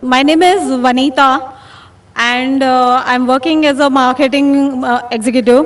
My name is Vanita and I'm working as a marketing executive.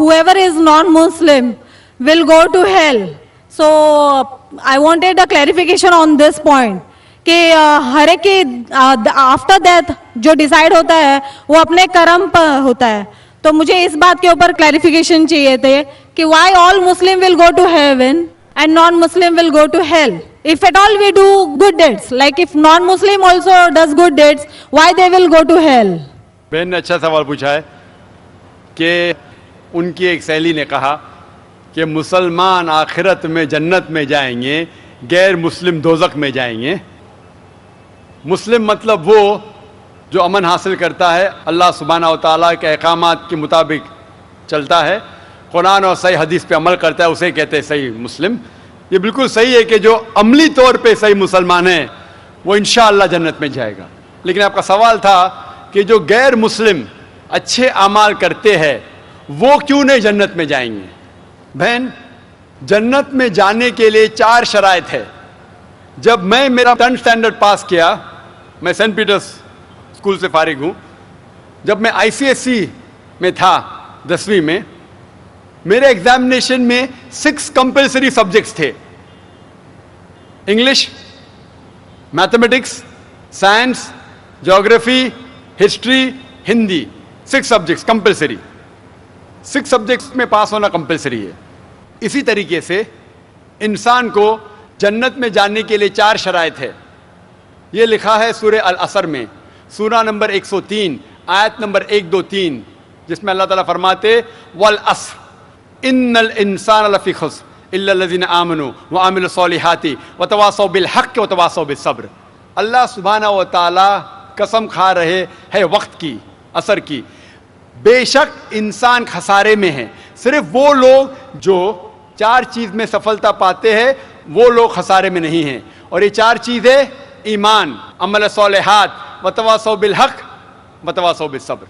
whoever is non-Muslim will go to hell. So I wanted a clarification on this point. کہ ہر ایک کی after death جو decide ہوتا ہے وہ اپنے کرم پر ہوتا ہے. تو مجھے اس بات کے اوپر کلیریفیکیشن چاہیے تھے کہ why all Muslim will go to heaven and non Muslim will go to hell. If at all we do good deeds, like if non-Muslim also does good deeds, why they will go to hell? بہن نے اچھا سوال پوچھا ہے کہ ان کی ایک سہیلی نے کہا کہ مسلمان آخرت میں جنت میں جائیں گے, غیر مسلم دوزخ میں جائیں گے. مسلم مطلب وہ جو امن حاصل کرتا ہے, اللہ سبحانہ و تعالیٰ کے احکامات کے مطابق چلتا ہے, قرآن اور صحیح حدیث پہ عمل کرتا ہے, اسے کہتے ہیں صحیح مسلم. یہ بالکل صحیح ہے کہ جو عملی طور پہ صحیح مسلمان ہے وہ انشاءاللہ جنت میں جائے گا. لیکن آپ کا سوال تھا کہ جو غیر مسلم اچھے اعمال کرتے ہیں وہ کیوں نہیں جنت میں جائیں گے. بہن, جنت میں جانے کے لیے 4 شرائط ہے. جب میں میرا 10th اسٹینڈرڈ پاس کیا, میں سینٹ پیٹرس اسکول سے فارغ ہوں, جب میں ICSE میں تھا 10ویں میں, میرے ایگزامینیشن میں 6 کمپلسری سبجیکٹس تھے. English, mathematics, science, geography, history, Hindi, 6 subjects compulsory. 6 subjects میں پاس ہونا کمپلسری ہے. اسی طریقے سے انسان کو جنت میں جانے کے لیے 4 شرائط ہے. یہ لکھا ہے سورہ العصر میں, سورہ نمبر 103 آیت نمبر 1 2 3, جس میں اللہ تعالیٰ فرماتے والعصر ان الانسان لفی خسر الا الذین آمنوا وعملوا الصالحات وتواصوا بالحق وتواصوا بالصبر. اللہ سبحانہ و تعالیٰ قسم کھا رہے ہے وقت کی, عصر کی, بے شک انسان خسارے میں ہے. صرف وہ لوگ جو 4 چیز میں سفلتا پاتے ہیں وہ لوگ خسارے میں نہیں ہیں. اور یہ 4 چیزیں ایمان, عمل صالحات, وتواصوا بالحق, وتواصوا بالصبر.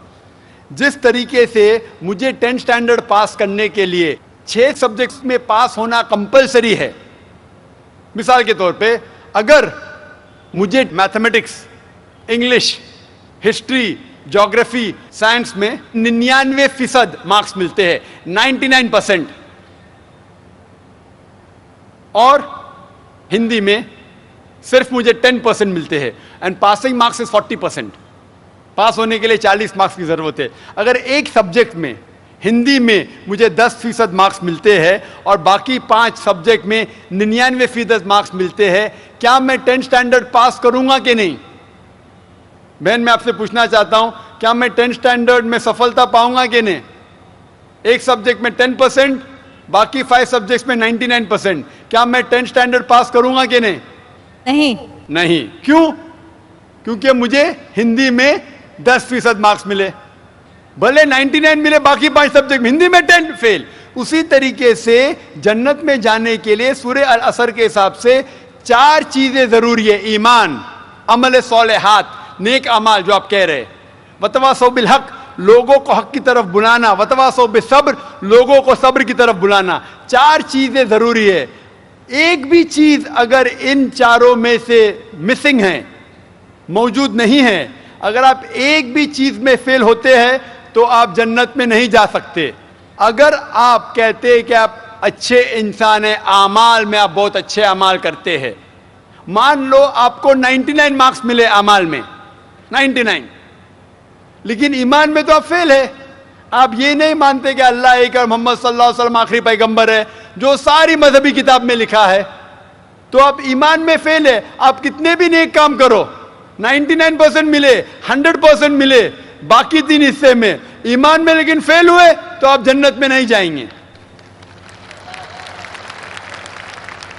جس طریقے سے مجھے 10th اسٹینڈرڈ پاس کرنے کے لیے 6 سبجیکٹس میں پاس ہونا کمپلسری ہے, مثال کے طور پہ اگر مجھے mathematics, English, history, geography, science میں 99% مارکس ملتے ہیں, 99%, اور ہندی میں صرف مجھے 10% ملتے ہیں, اینڈ پاسنگ مارکس از 40%. پاس ہونے کے لیے 40 مارکس کی ضرورت ہے. اگر ایک سبجیکٹ میں, ہندی میں مجھے 10% مارکس ملتے ہیں اور باقی 5 سبجیکٹ میں 99% مارکس ملتے ہیں, کیا میں 10th اسٹینڈرڈ پاس کروں گا کہ نہیں؟ بہن, میں آپ سے پوچھنا چاہتا ہوں, کیا میں 10th اسٹینڈرڈ میں سفلتا پاؤں گا کہ نہیں؟ ایک سبجیکٹ میں 10%, باقی 5 سبجیکٹس میں 99%, کیا میں 10th اسٹینڈرڈ پاس کروں گا کہ نہیں؟ نہیں. کیوں؟ کیونکہ مجھے ہندی میں 10% مارکس ملے, بھلے 99 ملے, باقی 5 سبجیکٹ ہندی میں 10 فیل. اسی طریقے سے جنت میں جانے کے لیے سورہ العصر کے حساب سے 4 چیزیں ضروری ہے. ایمان, عمل صالحات, نیک اعمال جو آپ کہہ رہے, وتواصوا بالحق, لوگوں کو حق کی طرف بلانا, وتواصوا بالصبر, لوگوں کو صبر کی طرف بلانا. 4 چیزیں ضروری ہے. ایک بھی چیز اگر ان 4 میں سے مسنگ ہے, موجود نہیں ہے, اگر آپ ایک بھی چیز میں فیل ہوتے ہیں تو آپ جنت میں نہیں جا سکتے. اگر آپ کہتے ہیں کہ آپ اچھے انسان ہیں, اعمال میں آپ بہت اچھے اعمال کرتے ہیں, مان لو آپ کو 99 مارکس ملے اعمال میں, 99, لیکن ایمان میں تو آپ فیل ہے. آپ یہ نہیں مانتے کہ اللہ ایک اور محمد صلی اللہ علیہ وسلم آخری پیغمبر ہے, جو ساری مذہبی کتاب میں لکھا ہے, تو آپ ایمان میں فیل ہے. آپ کتنے بھی نیک کام کرو, 99% ملے, 100% ملے, باقی 3 حصے میں ایمان میں لیکن فیل ہوئے, تو آپ جنت میں نہیں جائیں گے.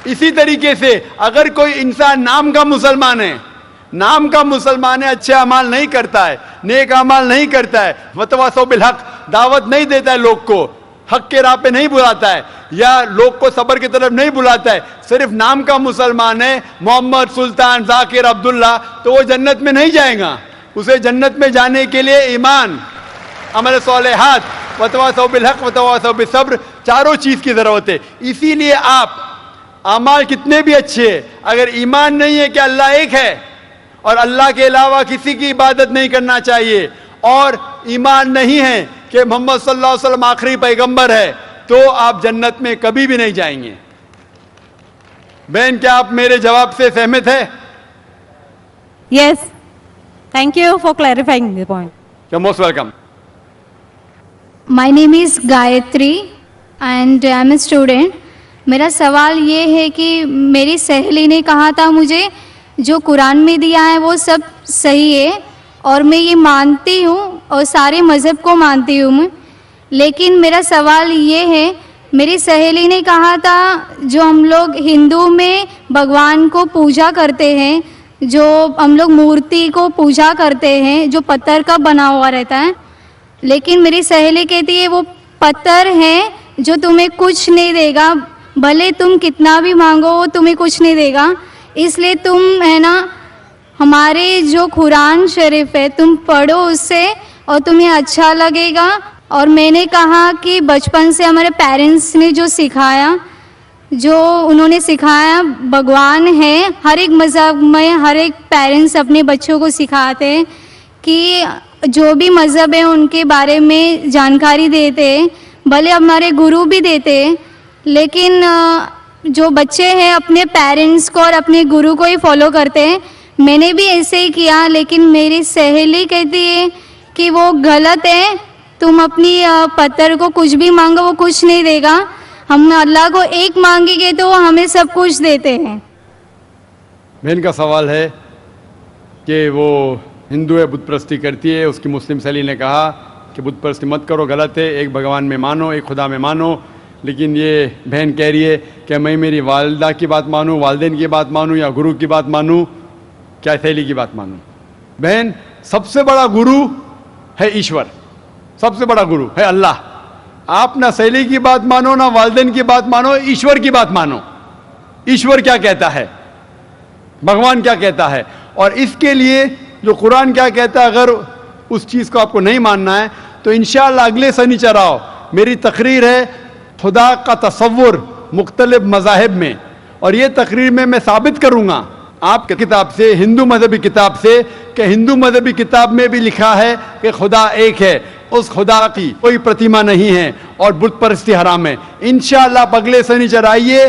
اسی طریقے سے اگر کوئی انسان نام کا مسلمان ہے, اچھے اعمال نہیں کرتا ہے, نیک اعمال نہیں کرتا ہے, وتواصوا بالحق, دعوت نہیں دیتا ہے لوگ کو, حق کے راہ پہ نہیں بلاتا ہے, یا لوگ کو صبر کی طرف نہیں بلاتا ہے, صرف نام کا مسلمان ہے, محمد, سلطان, ذاکر, عبداللہ, تو وہ جنت میں نہیں جائے گا. اسے جنت میں جانے کے لیے ایمان، عمل صالحات، وتواصوا بالحق وتواصوا بالصبر، چاروں چیز کی ضرورت ہے. اسی لیے آپ اعمال کتنے بھی اچھے ہیں، اگر ایمان نہیں ہے کہ اللہ ایک ہے اور اللہ کے علاوہ کسی کی عبادت نہیں کرنا چاہیے، اور ایمان نہیں ہے کہ محمد صلی اللہ علیہ وسلم آخری پیغمبر ہے، تو آپ جنت میں کبھی بھی نہیں جائیں گے. بہن، کیا آپ میرے جواب سے سہمت ہے؟ Yes. Thank you for clarifying the point. You're most welcome. My name is Gayatri and I am a student. میرا سوال یہ ہے کہ میری سہیلی نے کہا تھا مجھے جو قرآن میں دیا ہے وہ سب صحیح ہے اور میں یہ مانتی ہوں اور سارے مذہب کو مانتی ہوں میں، لیکن میرا سوال یہ ہے، میری سہیلی نے کہا تھا جو ہم لوگ ہندو میں بھگوان کو پوجا کرتے ہیں، جو ہم لوگ مورتی کو پوجا کرتے ہیں جو پتھر کا بنا ہوا رہتا ہے، لیکن میری سہیلی کہتی ہے وہ پتھر ہے جو تمہیں کچھ نہیں دے گا، بھلے تم کتنا بھی مانگو وہ تمہیں کچھ نہیں دے گا، اس لیے تم ہے نا ہمارے جو قرآن شریف ہے تم پڑھو اس سے اور تمہیں اچھا لگے گا. اور میں نے کہا کہ بچپن سے ہمارے پیرنٹس نے جو سکھایا، جو انہوں نے سکھایا بھگوان ہے، ہر ایک مذہب میں ہر ایک پیرنٹس اپنے بچوں کو سکھاتے ہیں کہ جو بھی مذہب ہے ان کے بارے میں جانکاری دیتے ہیں، بھلے ہمارے گرو بھی دیتے ہیں، لیکن جو بچے ہیں اپنے پیرنٹس کو اور اپنے گرو کو ہی فالو کرتے ہیں. میں نے بھی ایسے ہی کیا، لیکن میری سہیلی کہتی ہے کہ وہ غلط ہے، تم اپنی پتھر کو کچھ بھی مانگو وہ کچھ نہیں دے گا، ہم اللہ کو ایک مانگیں گے تو وہ ہمیں سب کچھ دیتے ہیں. بہن کا سوال ہے کہ وہ ہندو ہے، بت پرستی کرتی ہے، اس کی مسلم سہیلی نے کہا کہ بت پرستی مت کرو، غلط ہے، ایک بھگوان میں مانو، ایک خدا میں مانو. لیکن یہ بہن کہہ رہی ہے کہ میں میری والدہ کی بات مانوں، والدین کی بات مانوں یا گرو کی بات مانوں، کیا سہیلی کی بات مانوں؟ بہن، سب سے بڑا گرو ہے ایشور، سب سے بڑا گرو ہے اللہ. آپ نہ سہیلی کی بات مانو، نہ والدین کی بات مانو، ایشور کی بات مانو. ایشور کیا کہتا ہے، بھگوان کیا کہتا ہے، اور اس کے لیے جو قرآن کیا کہتا ہے، اگر اس چیز کو آپ کو نہیں ماننا ہے تو انشاءاللہ اگلے سنیچر آؤ، میری تقریر ہے خدا کا تصور مختلف مذاہب میں، اور یہ تقریر میں ثابت کروں گا آپ کی کتاب سے، ہندو مذہبی کتاب سے، کہ ہندو مذہبی کتاب میں بھی لکھا ہے کہ خدا ایک ہے، اس خدا کی کوئی پرتیما نہیں ہے اور بت پرستی حرام ہے. انشاءاللہ آپ اگلے سنیچر آئیے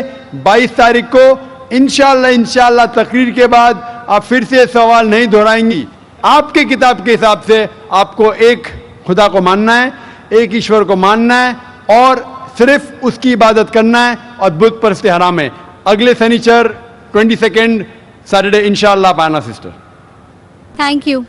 22 تاریخ کو، انشاءاللہ تقریر کے بعد آپ پھر سے سوال نہیں دہرائیں گی. آپ کی کتاب کے حساب سے آپ کو ایک خدا کو ماننا ہے، ایک ایشور کو ماننا ہے اور صرف اس کی عبادت کرنا ہے، اور بت پرستی حرام ہے. اگلے سنیچر 22 سیٹرڈے انشاءاللہ آپ آنا سسٹر. Thank you.